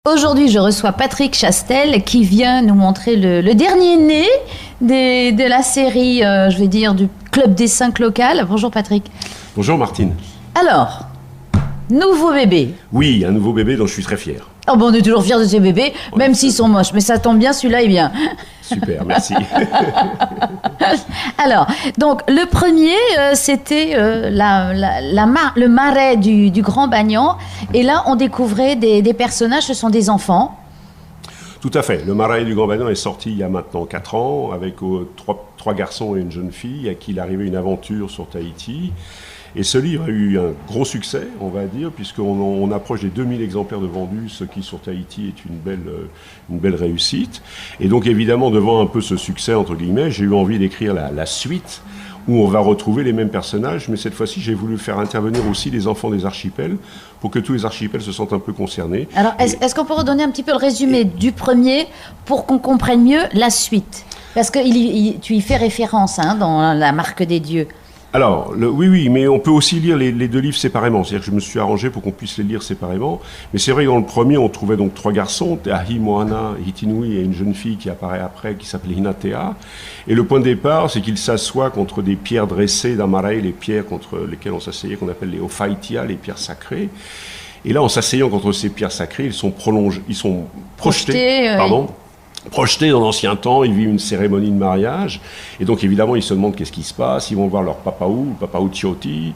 Aujourd'hui, je reçois Patrick Chastel qui vient nous montrer le dernier né de la série, je vais dire, du Club des 5 local. Bonjour Patrick. Bonjour Martine. Alors, nouveau bébé. Oui, un nouveau bébé dont je suis très fier. Oh bon, on est toujours fiers de ces bébés, même s'ils sont moches. Mais ça tombe bien, celui-là est bien. Super, merci. Alors, donc le premier, c'était le marais du Grand Bagnan. Et là, on découvrait des personnages, ce sont des enfants. Tout à fait. Le marais du Grand Bagnan est sorti il y a maintenant 4 ans avec trois garçons et une jeune fille à qui il arrivait une aventure sur Tahiti. Et ce livre a eu un gros succès, on va dire, puisqu'on approche des 2000 exemplaires de vendus, ce qui sur Tahiti est une belle réussite. Et donc évidemment, devant un peu ce succès, entre guillemets, j'ai eu envie d'écrire la suite, où on va retrouver les mêmes personnages, mais cette fois-ci, j'ai voulu faire intervenir aussi les enfants des archipels, pour que tous les archipels se sentent un peu concernés. Alors, est-ce qu'on peut redonner un petit peu le résumé du premier, pour qu'on comprenne mieux la suite? Parce que tu y fais référence dans La Marque des Dieux. Alors, oui, mais on peut aussi lire les deux livres séparément. C'est-à-dire que je me suis arrangé pour qu'on puisse les lire séparément. Mais c'est vrai que dans le premier, on trouvait donc 3 garçons, Ahi, Moana, Hitinui, et une jeune fille qui apparaît après, qui s'appelait Hinatea. Et le point de départ, c'est qu'ils s'assoient contre des pierres dressées d'un marais, les pierres contre lesquelles on s'asseyait, qu'on appelle les Ophaitia, les pierres sacrées. Et là, en s'asseyant contre ces pierres sacrées, ils sont projetés dans l'ancien temps, ils vivent une cérémonie de mariage, et donc évidemment ils se demandent qu'est-ce qui se passe, ils vont voir leur papaou, le papaou Chioti,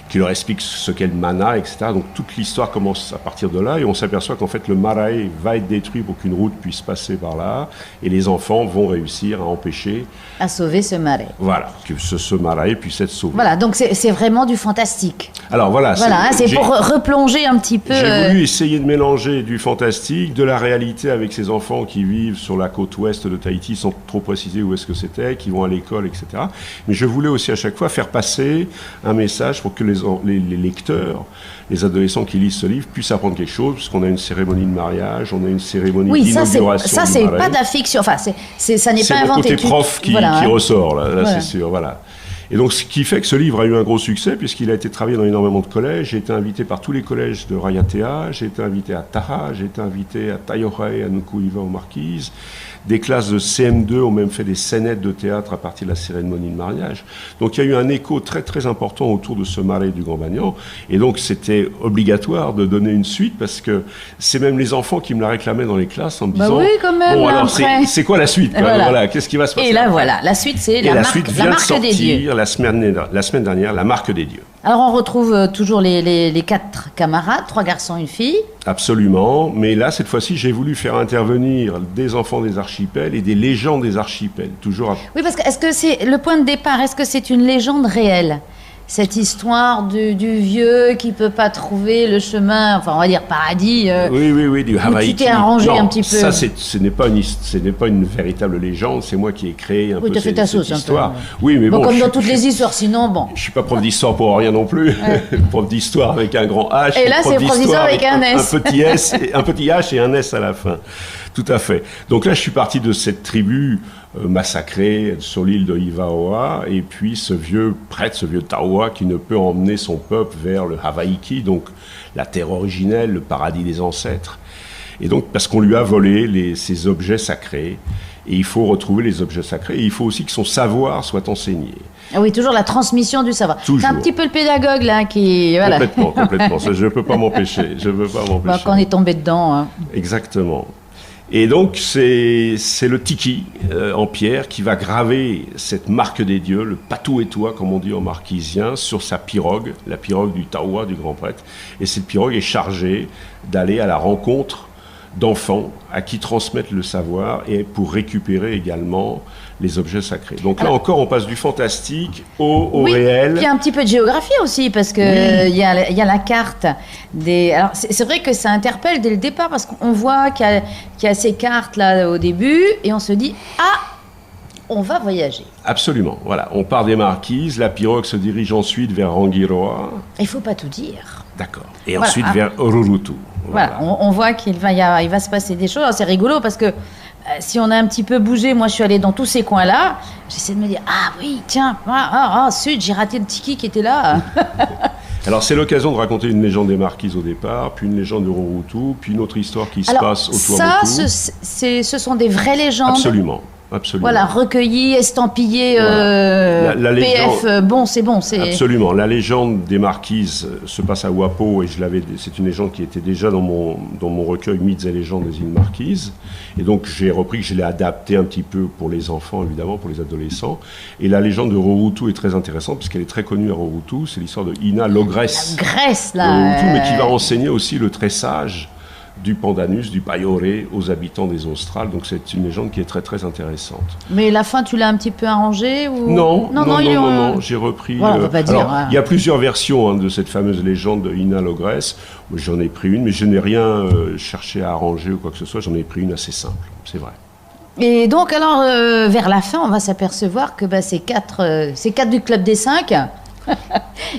qui leur explique ce qu'est le mana, etc. Donc toute l'histoire commence à partir de là, et on s'aperçoit qu'en fait le marais va être détruit pour qu'une route puisse passer par là, et les enfants vont réussir à empêcher... à sauver ce marais. Voilà, que ce marais puisse être sauvé. Voilà, donc c'est vraiment du fantastique. Alors voilà, c'est pour replonger un petit peu... J'ai voulu essayer de mélanger du fantastique, de la réalité avec ces enfants qui vivent sur la côte ouest de Tahiti, sans trop préciser où est-ce que c'était, qui vont à l'école, etc. Mais je voulais aussi à chaque fois faire passer un message pour que les lecteurs, les adolescents qui lisent ce livre puissent apprendre quelque chose, parce qu'on a une cérémonie de mariage, on a une cérémonie d'inauguration. Ça c'est pas de la fiction, enfin ça n'est pas inventé. C'est le côté prof qui ressort, là voilà. C'est sûr, voilà. Et donc, ce qui fait que ce livre a eu un gros succès, puisqu'il a été travaillé dans énormément de collèges. J'ai été invité par tous les collèges de Raiatea, j'ai été invité à Taha, j'ai été invité à Taiohae, à Nuku'iva, aux Marquises. Des classes de CM2 ont même fait des scénettes de théâtre à partir de la cérémonie de mariage. Donc, il y a eu un écho très, très important autour de ce marais du Grand Bagnan. Et donc, c'était obligatoire de donner une suite, parce que c'est même les enfants qui me la réclamaient dans les classes en me disant... oui, quand même, bon, alors, c'est quoi la suite, voilà, qu'est-ce qui va se passer? Et là, voilà, la suite, c'est la marque des dieux. La semaine dernière, La Marque des Dieux. Alors on retrouve toujours les 4 camarades, 3 garçons, une fille. Absolument, mais là cette fois-ci j'ai voulu faire intervenir des enfants des archipels et des légendes des archipels. Oui, parce que est-ce que c'est le point de départ, est-ce que c'est une légende réelle? Cette histoire du vieux qui peut pas trouver le chemin, enfin on va dire paradis. Oui, du Hawaï. Tu t'es arrangé un petit peu. Ça, ce n'est pas une véritable légende. C'est moi qui ai créé un peu cette histoire. Oui, mais bon. Comme dans toutes les histoires, sinon bon. Je suis pas prof d'histoire pour rien non plus. Prof d'histoire avec un grand H. Et là, c'est prof d'histoire avec un S. Un petit H et un S à la fin. Tout à fait. Donc là, je suis parti de cette tribu massacrée sur l'île de Ivaoa, et puis ce vieux prêtre, ce vieux Taoa, qui ne peut emmener son peuple vers le Hawaiki, donc la terre originelle, le paradis des ancêtres. Et donc, parce qu'on lui a volé ces objets sacrés, et il faut retrouver les objets sacrés, et il faut aussi que son savoir soit enseigné. Ah oui, toujours la transmission du savoir. C'est un petit peu le pédagogue, là, qui... Voilà. Complètement. Ça, je ne peux pas m'empêcher. Quand on est tombé dedans. Exactement. Et donc, c'est le tiki en pierre qui va graver cette marque des dieux, le patou et toi, comme on dit en marquisien, sur sa pirogue, la pirogue du Taoa, du grand prêtre. Et cette pirogue est chargée d'aller à la rencontre d'enfants à qui transmettre le savoir et pour récupérer également les objets sacrés. Donc là encore, on passe du fantastique au réel. Il y a un petit peu de géographie aussi, parce que il y a la carte des... Alors c'est vrai que ça interpelle dès le départ, parce qu'on voit qu'il y a ces cartes là au début, et on se dit on va voyager. Absolument, voilà. On part des Marquises, la pirogue se dirige ensuite vers Rangiroa. Il faut pas tout dire. D'accord. Et ensuite vers Orurutu. Voilà, on voit qu'il va se passer des choses. Alors, c'est rigolo parce que si on a un petit peu bougé, moi je suis allée dans tous ces coins-là, j'essaie de me dire, ah oui, tiens, sud, j'ai raté le tiki qui était là. Alors c'est l'occasion de raconter une légende des Marquises au départ, puis une légende de Roroutou, puis une autre histoire qui se passe autour de Tuamotu. Ça, ce sont des vraies légendes. Absolument. Absolument. Voilà, recueilli, estampillé, voilà. La légende, PF, c'est bon. Absolument. La légende des Marquises se passe à Wapo, et c'est une légende qui était déjà dans mon recueil Mythes et légendes des îles Marquises. Et donc j'ai repris, je l'ai adapté un petit peu pour les enfants, évidemment, pour les adolescents. Et la légende de Roroutou est très intéressante, puisqu'elle est très connue à Roroutou. C'est l'histoire de Ina l'ogresse. Grèce, là. Roroutou, mais qui va enseigner aussi le tressage du pandanus, du payoré aux habitants des Australes. Donc c'est une légende qui est très très intéressante. Mais la fin, tu l'as un petit peu arrangée ou... Non, j'ai repris... Voilà, on va pas dire, alors, il y a plusieurs versions de cette fameuse légende de Ina l'ogresse. J'en ai pris une, mais je n'ai rien cherché à arranger ou quoi que ce soit. J'en ai pris une assez simple, c'est vrai. Et donc, alors, vers la fin, on va s'apercevoir que ces quatre du Club des 5...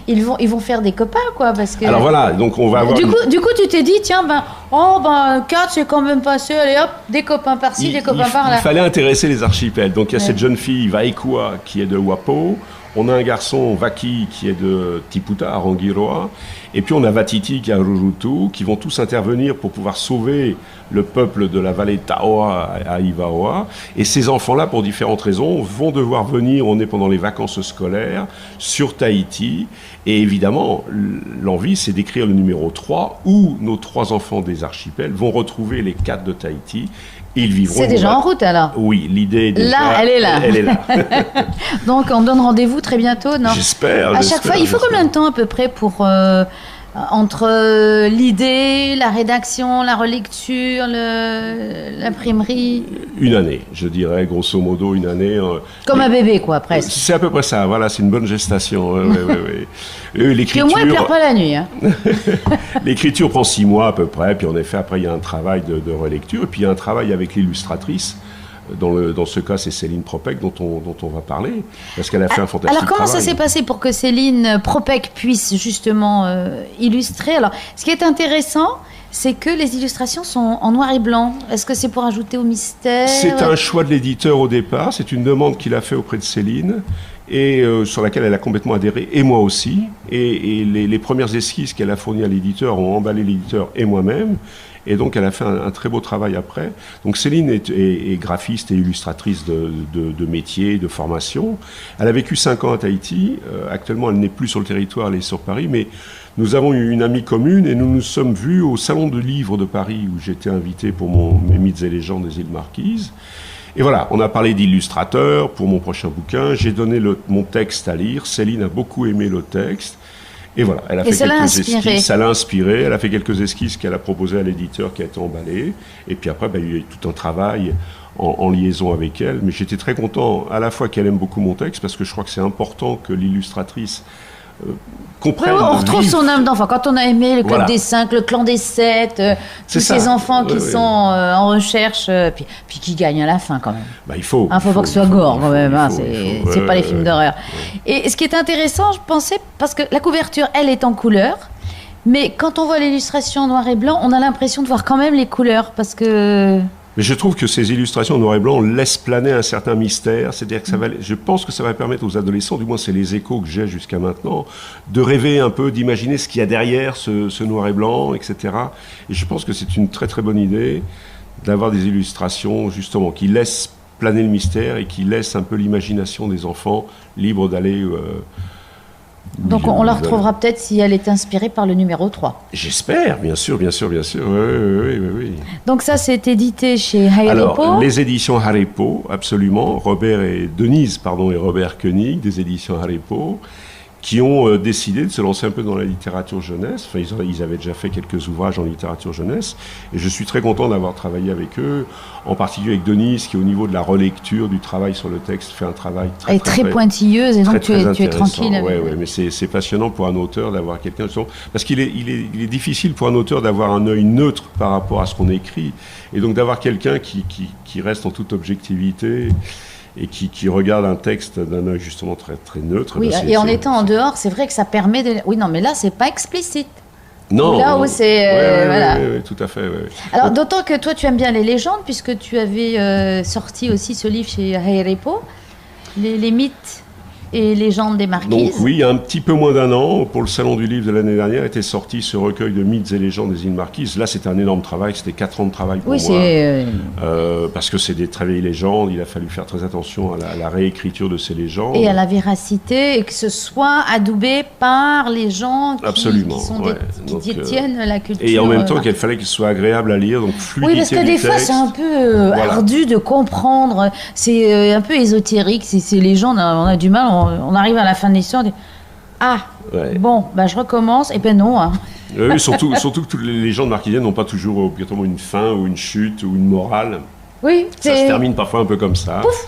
ils vont faire des copains, quoi, parce que... Alors voilà, donc on va avoir... Du coup, tu t'es dit, tiens, 4, c'est quand même passé, allez hop, des copains par-ci, des copains par-là. Il fallait intéresser les archipels. Donc il y a cette jeune fille, Vaikua, qui est de Wapo. On a un garçon, Vaki, qui est de Tiputa, à Rangiroa. Et puis on a Vatiti, qui est à Roroutou, qui vont tous intervenir pour pouvoir sauver le peuple de la vallée Taoa à Ivaoa. Et ces enfants-là, pour différentes raisons, vont devoir venir, on est pendant les vacances scolaires, sur Tahiti. Et évidemment, l'envie, c'est d'écrire le numéro 3, où nos 3 enfants des archipels vont retrouver les 4 de Tahiti. Ils vivront. C'est déjà en route, alors? Oui, l'idée est déjà... Là, elle est là. Elle est là. Donc, on donne rendez-vous très bientôt, non? J'espère. À chaque fois, il faut combien de temps à peu près pour... entre l'idée, la rédaction, la relecture, l'imprimerie? Une année, je dirais, grosso modo, une année. Comme un bébé, quoi, presque. C'est à peu près ça, voilà, c'est une bonne gestation. L'écriture... Puis au moins, elle ne pleure pas la nuit. Hein. L'écriture prend 6 mois à peu près, puis en effet, après, il y a un travail de relecture, et puis il y a un travail avec l'illustratrice. Dans ce cas, c'est Céline Propec dont on va parler, parce qu'elle a fait un fantastique travail. Alors, comment ça s'est passé pour que Céline Propec puisse justement illustrer? Alors, ce qui est intéressant, c'est que les illustrations sont en noir et blanc. Est-ce que c'est pour ajouter au mystère? C'est un choix de l'éditeur au départ, c'est une demande qu'il a fait auprès de Céline, et sur laquelle elle a complètement adhéré, et moi aussi. Et les premières esquisses qu'elle a fournies à l'éditeur ont emballé l'éditeur et moi-même. Et donc, elle a fait un très beau travail après. Donc, Céline est graphiste et illustratrice de métier, de formation. Elle a vécu 5 ans à Tahiti. Actuellement, elle n'est plus sur le territoire, elle est sur Paris. Mais nous avons eu une amie commune et nous nous sommes vus au Salon du Livre de Paris, où j'étais invité pour mes Mythes et légendes des îles Marquises. Et voilà, on a parlé d'illustrateur pour mon prochain bouquin. J'ai donné mon texte à lire. Céline a beaucoup aimé le texte. Et voilà, elle a fait quelques esquisses, ça l'a inspiré, elle a fait quelques esquisses qu'elle a proposées à l'éditeur qui a été emballé. Et puis après, il y a eu tout un travail en liaison avec elle. Mais j'étais très content à la fois qu'elle aime beaucoup mon texte, parce que je crois que c'est important que l'illustratrice comprenne. Oui, on retrouve son âme d'enfant. Quand on a aimé le Club des 5, le Clan des 7, tous ces enfants qui sont en recherche, puis qui gagnent à la fin quand même. Il faut. Faut pas que ce soit gore quand même, c'est pas les films d'horreur. Et ce qui est intéressant, je pensais, parce que la couverture, elle est en couleur, mais quand on voit l'illustration en noir et blanc, on a l'impression de voir quand même les couleurs, parce que... Mais je trouve que ces illustrations en noir et blanc laissent planer un certain mystère. C'est-à-dire que je pense que ça va permettre aux adolescents, du moins c'est les échos que j'ai jusqu'à maintenant, de rêver un peu, d'imaginer ce qu'il y a derrière ce noir et blanc, etc. Et je pense que c'est une très très bonne idée d'avoir des illustrations justement qui laissent planer le mystère et qui laissent un peu l'imagination des enfants libre d'aller... Donc on la retrouvera peut-être si elle est inspirée par le numéro 3. J'espère, bien sûr. Oui. Donc ça, c'est édité chez Haripo. Alors, les éditions Haripo, absolument. Denise et Robert Koenig, des éditions Haripo, qui ont décidé de se lancer un peu dans la littérature jeunesse. Enfin, ils avaient déjà fait quelques ouvrages en littérature jeunesse. Et je suis très content d'avoir travaillé avec eux, en particulier avec Denise, qui au niveau de la relecture, du travail sur le texte, fait un travail très pointilleuse, et donc tu es tranquille. Oui, mais c'est passionnant pour un auteur d'avoir quelqu'un... Parce qu'il est difficile pour un auteur d'avoir un œil neutre par rapport à ce qu'on écrit. Et donc d'avoir quelqu'un qui reste en toute objectivité... et qui regarde un texte d'un œil justement très, très neutre. Oui, et en étant en dehors, c'est vrai que ça permet de... Oui, non, mais là, c'est pas explicite. Non. Là où c'est... Oui, tout à fait. Ouais. Alors, d'autant que toi, tu aimes bien les légendes, puisque tu avais sorti aussi ce livre chez Haripo, les mythes et Légendes des Marquises. Donc oui, il y a un petit peu moins d'un an, pour le Salon du Livre de l'année dernière, était sorti ce recueil de mythes et légendes des îles Marquises. Là, c'était un énorme travail, c'était 4 ans de travail pour moi. Parce que c'est des très vieilles légendes, il a fallu faire très attention à la réécriture de ces légendes. Et à la véracité, et que ce soit adoubé par les gens qui détiennent la culture. Et en même temps, qu'il fallait qu'il soit agréable à lire, donc fluidité. Oui, parce que des fois, c'est un peu ardu de comprendre. C'est un peu ésotérique, c'est les gens, on a du mal, on arrive à la fin de l'histoire, on dit bon, je recommence, et non. Hein. Oui, surtout que toutes les légendes marquisiennes n'ont pas toujours obligatoirement une fin ou une chute ou une morale. Oui, ça se termine parfois un peu comme ça. Pouf.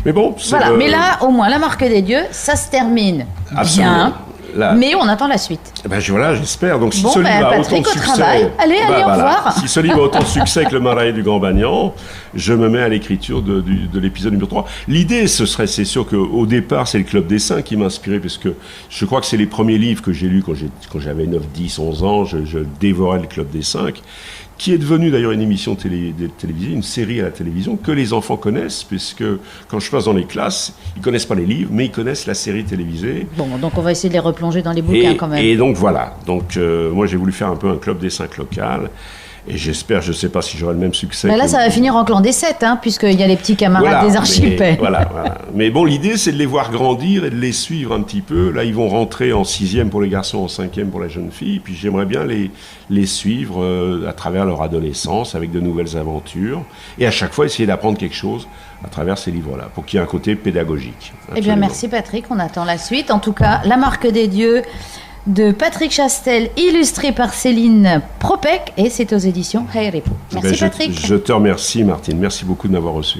Mais bon, voilà. Mais là, au moins, la Marque des Dieux, ça se termine bien. Mais on attend la suite. Voilà, j'espère. Donc si ce livre a autant de succès, allez, au revoir. Si ce livre a autant de succès que Le Marais du Grand Bagnan, je me mets à l'écriture de l'épisode numéro 3. L'idée, c'est sûr qu'au départ, c'est le Club des 5 qui m'a inspiré, parce que je crois que c'est les premiers livres que j'ai lus quand j'avais 9, 10, 11 ans. Je dévorais le Club des 5, qui est devenu d'ailleurs une émission télévisée, une série à la télévision que les enfants connaissent, puisque quand je passe dans les classes, ils connaissent pas les livres, mais ils connaissent la série télévisée. Bon, donc on va essayer de les replonger dans les bouquins quand même. Et donc voilà, moi j'ai voulu faire un peu un Club des 5 local, et j'espère, je sais pas si j'aurai le même succès. Mais là, ça va finir en Clan des 7, puisqu'il y a les petits camarades des archipels. Voilà. Mais bon, l'idée, c'est de les voir grandir et de les suivre un petit peu. Là, ils vont rentrer en 6e pour les garçons, en 5e pour la jeune fille. Puis j'aimerais bien les suivre à travers leur adolescence, avec de nouvelles aventures. Et à chaque fois, essayer d'apprendre quelque chose à travers ces livres-là, pour qu'il y ait un côté pédagogique. Absolument. Eh bien, merci Patrick, on attend la suite. En tout cas, La Marque des Dieux de Patrick Chastel, illustré par Céline Propec, et c'est aux éditions Hayrepo. Merci Patrick. Je te remercie Martine, merci beaucoup de m'avoir reçu.